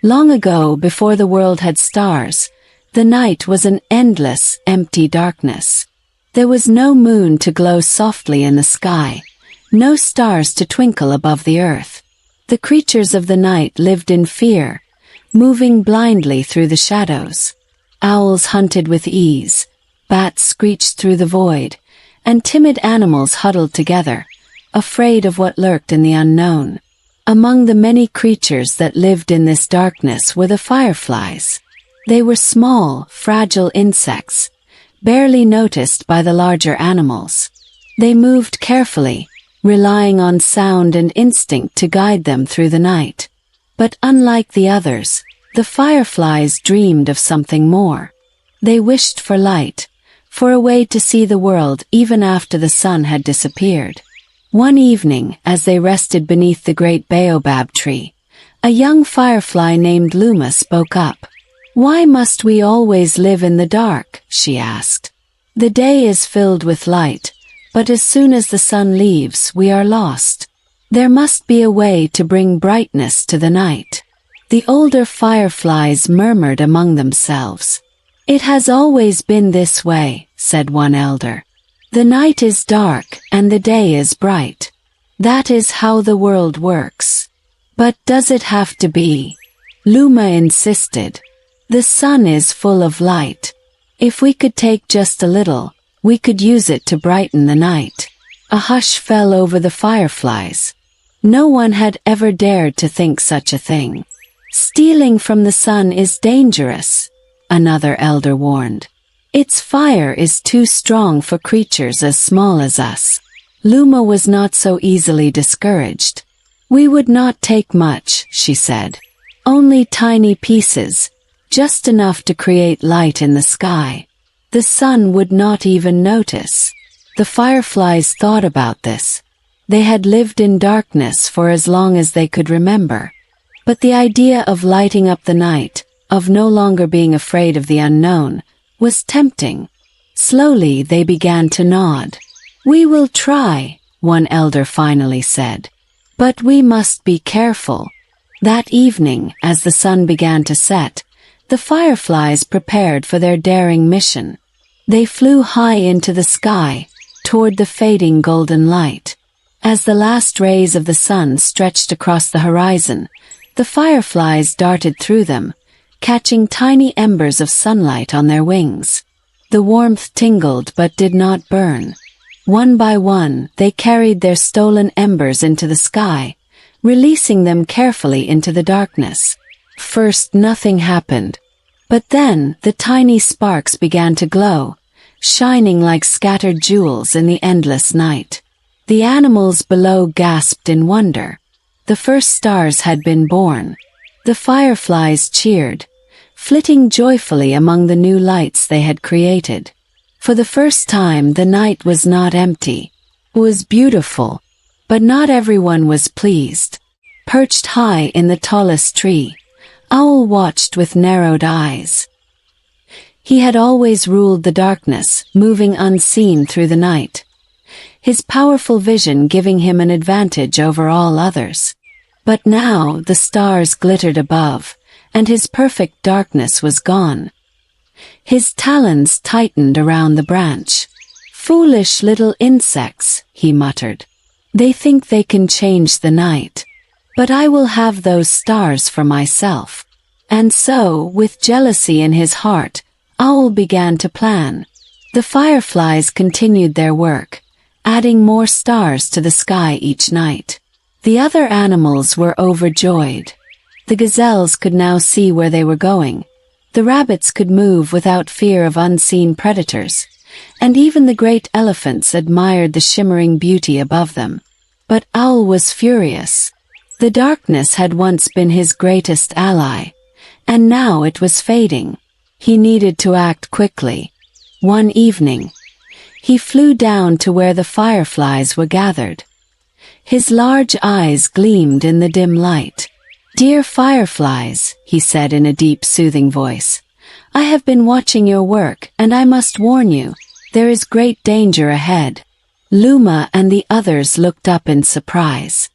Long ago, before the world had stars, the night was an endless, empty darkness. There was no moon to glow softly in the sky, no stars to twinkle above the earth. The creatures of the night lived in fear, moving blindly through the shadows. Owls hunted with ease, bats screeched through the void, and timid animals huddled together, afraid of what lurked in the unknown. Among the many creatures that lived in this darkness were the fireflies. They were small, fragile insects, barely noticed by the larger animals. They moved carefully, relying on sound and instinct to guide them through the night. But unlike the others, the fireflies dreamed of something more. They wished for light, for a way to see the world even after the sun had disappeared. One evening, as they rested beneath the great baobab tree, a young firefly named Luma spoke up. "Why must we always live in the dark?" she asked. "The day is filled with light, but as soon as the sun leaves, we are lost. There must be a way to bring brightness to the night." The older fireflies murmured among themselves. "It has always been this way," said one elder. "The night is dark and the day is bright. That is how the world works." "But does it have to be?" Luma insisted. "The sun is full of light. If we could take just a little, we could use it to brighten the night." A hush fell over the fireflies. No one had ever dared to think such a thing. "Stealing from the sun is dangerous," another elder warned. "Its fire is too strong for creatures as small as us." Luma was not so easily discouraged. "We would not take much," she said. "Only tiny pieces, just enough to create light in the sky. The sun would not even notice." The fireflies thought about this. They had lived in darkness for as long as they could remember. But the idea of lighting up the night, of no longer being afraid of the unknown, was tempting. Slowly they began to nod. "We will try," one elder finally said. "But we must be careful." That evening, as the sun began to set, the fireflies prepared for their daring mission. They flew high into the sky, toward the fading golden light. As the last rays of the sun stretched across the horizon, the fireflies darted through them, catching tiny embers of sunlight on their wings. The warmth tingled but did not burn. One by one, they carried their stolen embers into the sky, releasing them carefully into the darkness. First, nothing happened. But then, the tiny sparks began to glow, shining like scattered jewels in the endless night. The animals below gasped in wonder. The first stars had been born. The fireflies cheered, flitting joyfully among the new lights they had created. For the first time, the night was not empty. It was beautiful, but not everyone was pleased. Perched high in the tallest tree, Owl watched with narrowed eyes. He had always ruled the darkness, moving unseen through the night, his powerful vision giving him an advantage over all others. But now the stars glittered above, and his perfect darkness was gone. His talons tightened around the branch. "Foolish little insects," he muttered. "They think they can change the night. But I will have those stars for myself." And so, with jealousy in his heart, Owl began to plan. The fireflies continued their work, adding more stars to the sky each night. The other animals were overjoyed. The gazelles could now see where they were going. The rabbits could move without fear of unseen predators, and even the great elephants admired the shimmering beauty above them. But Owl was furious. The darkness had once been his greatest ally, and now it was fading. He needed to act quickly. One evening, he flew down to where the fireflies were gathered. His large eyes gleamed in the dim light. "Dear fireflies," he said in a deep, soothing voice, "I have been watching your work, and I must warn you, there is great danger ahead." Luma and the others looked up in surprise.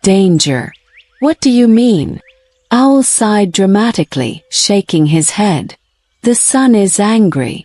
"Danger? What do you mean?" Owl sighed dramatically, shaking his head. The sun is angry.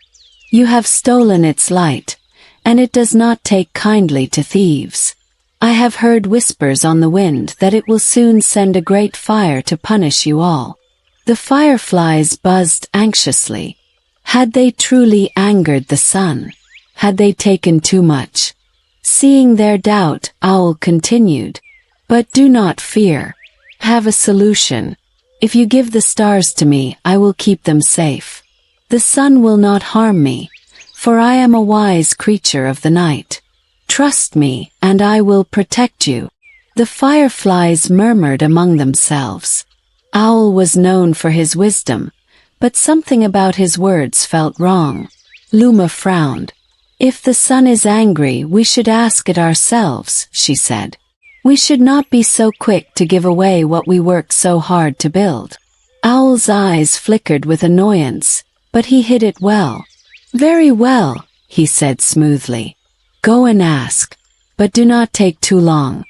You have stolen its light, and it does not take kindly to thieves. I have heard whispers on the wind that it will soon send a great fire to punish you all. The fireflies buzzed anxiously. Had they truly angered the sun? Had they taken too much? Seeing their doubt, Owl continued, "But do not fear. Have a solution. If you give the stars to me, I will keep them safe. The sun will not harm me, for I am a wise creature of the night. Trust me, and I will protect you." The fireflies murmured among themselves. Owl was known for his wisdom, but something about his words felt wrong. Luma frowned. "If the sun is angry, we should ask it ourselves," she said. "We should not be so quick to give away what we worked so hard to build." Owl's eyes flickered with annoyance, but he hid it well. "Very well," he said smoothly. "Go and ask. But do not take too long.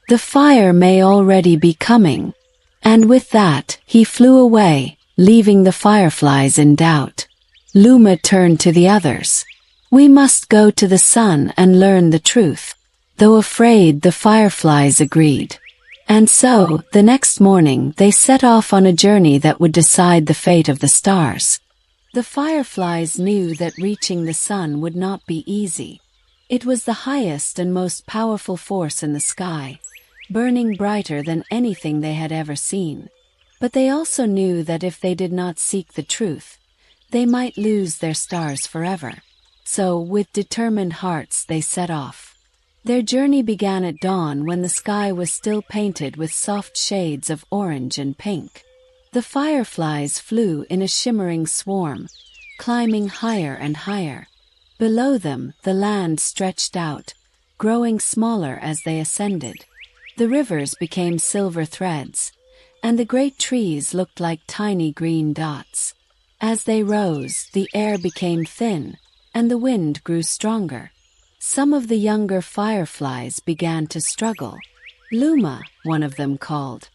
The fire may already be coming." And with that, he flew away, leaving the fireflies in doubt. Luma turned to the others. "We must go to the sun and learn the truth." Though afraid, the fireflies agreed. And so, the next morning, they set off on a journey that would decide the fate of the stars. The fireflies knew that reaching the sun would not be easy. It was the highest and most powerful force in the sky, burning brighter than anything they had ever seen. But they also knew that if they did not seek the truth, they might lose their stars forever. So, with determined hearts, they set off. Their journey began at dawn when the sky was still painted with soft shades of orange and pink. The fireflies flew in a shimmering swarm, climbing higher and higher. Below them, the land stretched out, growing smaller as they ascended. The rivers became silver threads, and the great trees looked like tiny green dots. As they rose, the air became thin, and the wind grew stronger. Some of the younger fireflies began to struggle. "Luma," one of them called,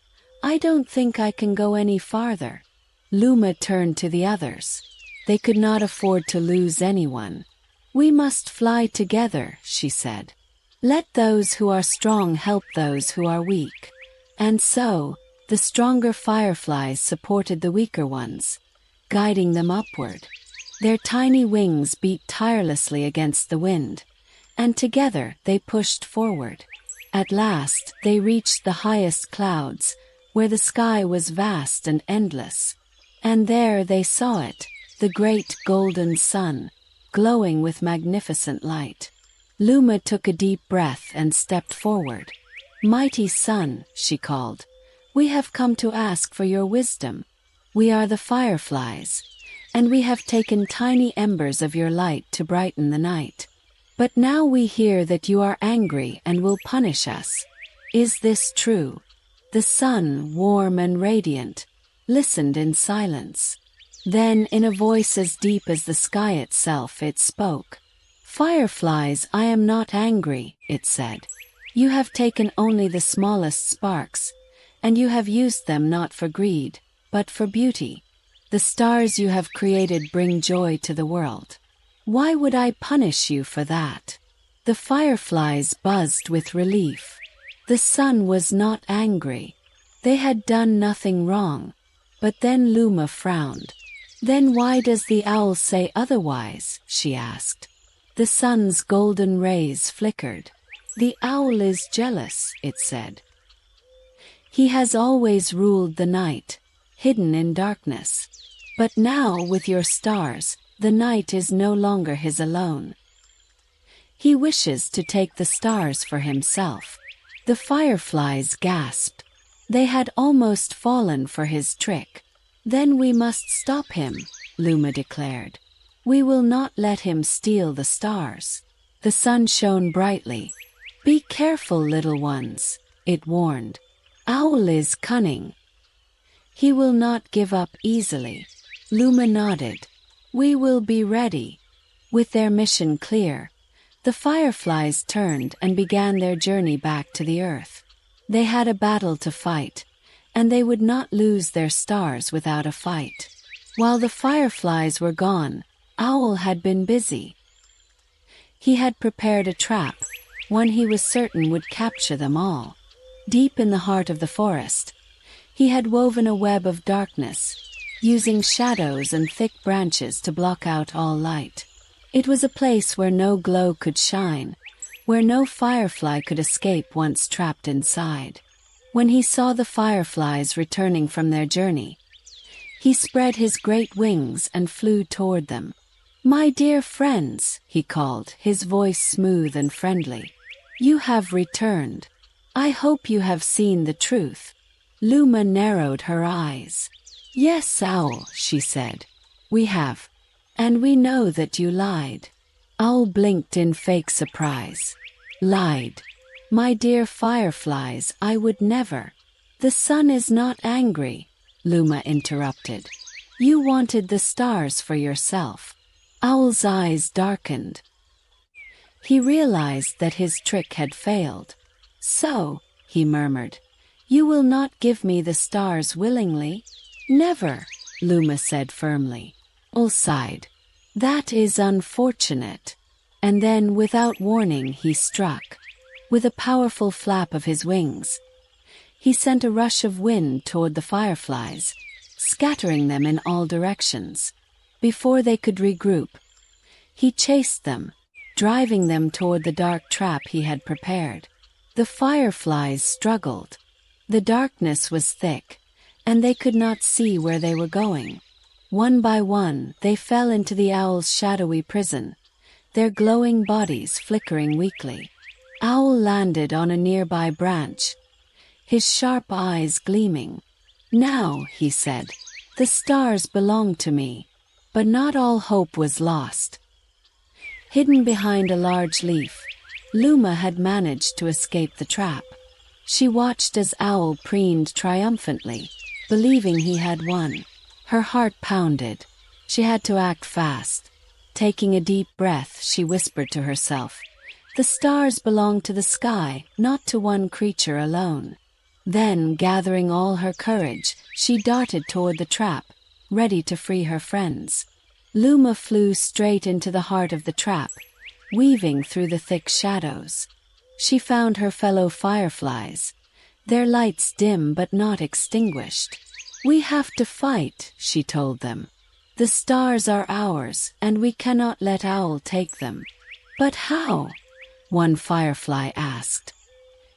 "I don't think I can go any farther." Luma turned to the others. They could not afford to lose anyone. "We must fly together," she said. "Let those who are strong help those who are weak." And so, the stronger fireflies supported the weaker ones, guiding them upward. Their tiny wings beat tirelessly against the wind, and together they pushed forward. At last, they reached the highest clouds, where the sky was vast and endless. And there they saw it, the great golden sun, glowing with magnificent light. Luma took a deep breath and stepped forward. "Mighty sun," she called, "we have come to ask for your wisdom. We are the fireflies, and we have taken tiny embers of your light to brighten the night. But now we hear that you are angry and will punish us. Is this true?" The sun, warm and radiant, listened in silence. Then, in a voice as deep as the sky itself, it spoke. "Fireflies, I am not angry," it said. "You have taken only the smallest sparks, and you have used them not for greed, but for beauty. The stars you have created bring joy to the world. Why would I punish you for that?" The fireflies buzzed with relief. The sun was not angry. They had done nothing wrong. But then Luma frowned. "Then why does the owl say otherwise?" she asked. The sun's golden rays flickered. "The owl is jealous," it said. "He has always ruled the night, hidden in darkness. But now, with your stars, the night is no longer his alone. He wishes to take the stars for himself." The fireflies gasped. They had almost fallen for his trick. "Then we must stop him," Luma declared. "We will not let him steal the stars." The sun shone brightly. "Be careful, little ones," it warned. "Owl is cunning. He will not give up easily." Luma nodded. "We will be ready." With their mission clear, the fireflies turned and began their journey back to the earth. They had a battle to fight, and they would not lose their stars without a fight. While the fireflies were gone, Owl had been busy. He had prepared a trap, one he was certain would capture them all. Deep in the heart of the forest, he had woven a web of darkness, using shadows and thick branches to block out all light. It was a place where no glow could shine, where no firefly could escape once trapped inside. When he saw the fireflies returning from their journey, he spread his great wings and flew toward them. "My dear friends," he called, his voice smooth and friendly. "You have returned. I hope you have seen the truth." Luma narrowed her eyes. "Yes, Owl," she said. "We have. And we know that you lied." Owl blinked in fake surprise. "Lied? My dear fireflies, I would never." "The sun is not angry," Luma interrupted. "You wanted the stars for yourself." Owl's eyes darkened. He realized that his trick had failed. "So," he murmured, "you will not give me the stars willingly?" "Never," Luma said firmly. Owl sighed. "That is unfortunate." And then, without warning, he struck. With a powerful flap of his wings, he sent a rush of wind toward the fireflies, scattering them in all directions. Before they could regroup, he chased them, driving them toward the dark trap he had prepared. The fireflies struggled. The darkness was thick, and they could not see where they were going. One by one, they fell into the owl's shadowy prison, their glowing bodies flickering weakly. Owl landed on a nearby branch, his sharp eyes gleaming. "Now," he said, "the stars belong to me." But not all hope was lost. Hidden behind a large leaf, Luma had managed to escape the trap. She watched as Owl preened triumphantly, believing he had won. Her heart pounded. She had to act fast. Taking a deep breath, she whispered to herself, "The stars belong to the sky, not to one creature alone." Then, gathering all her courage, she darted toward the trap, ready to free her friends. Luma flew straight into the heart of the trap, weaving through the thick shadows. She found her fellow fireflies, their lights dim but not extinguished. "We have to fight," she told them. "The stars are ours, and we cannot let Owl take them." "But how?" one firefly asked.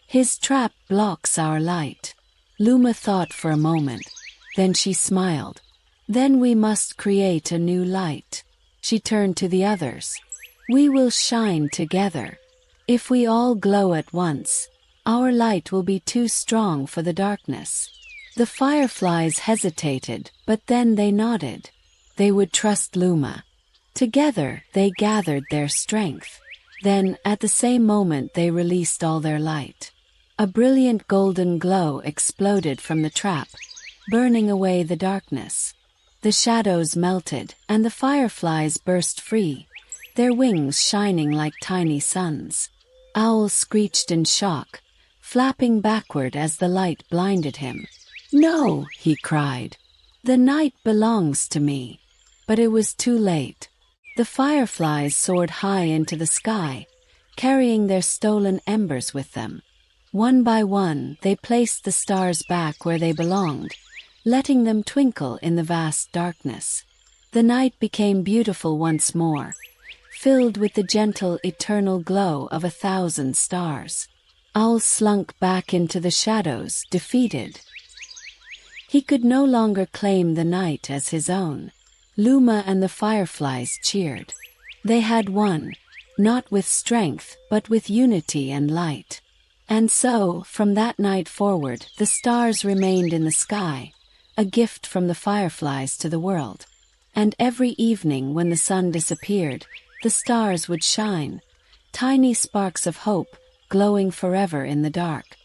"His trap blocks our light." Luma thought for a moment. Then she smiled. "Then we must create a new light." She turned to the others. "We will shine together. If we all glow at once, our light will be too strong for the darkness." The fireflies hesitated, but then they nodded. They would trust Luma. Together, they gathered their strength. Then, at the same moment, they released all their light. A brilliant golden glow exploded from the trap, burning away the darkness. The shadows melted, and the fireflies burst free, their wings shining like tiny suns. Owl screeched in shock, flapping backward as the light blinded him. "No," he cried. "The night belongs to me." But it was too late. The fireflies soared high into the sky, carrying their stolen embers with them. One by one, they placed the stars back where they belonged, letting them twinkle in the vast darkness. The night became beautiful once more, filled with the gentle, eternal glow of 1,000 stars. Owl slunk back into the shadows, defeated. He could no longer claim the night as his own. Luma and the fireflies cheered. They had won, not with strength, but with unity and light. And so, from that night forward, the stars remained in the sky, a gift from the fireflies to the world. And every evening when the sun disappeared, the stars would shine, tiny sparks of hope, glowing forever in the dark.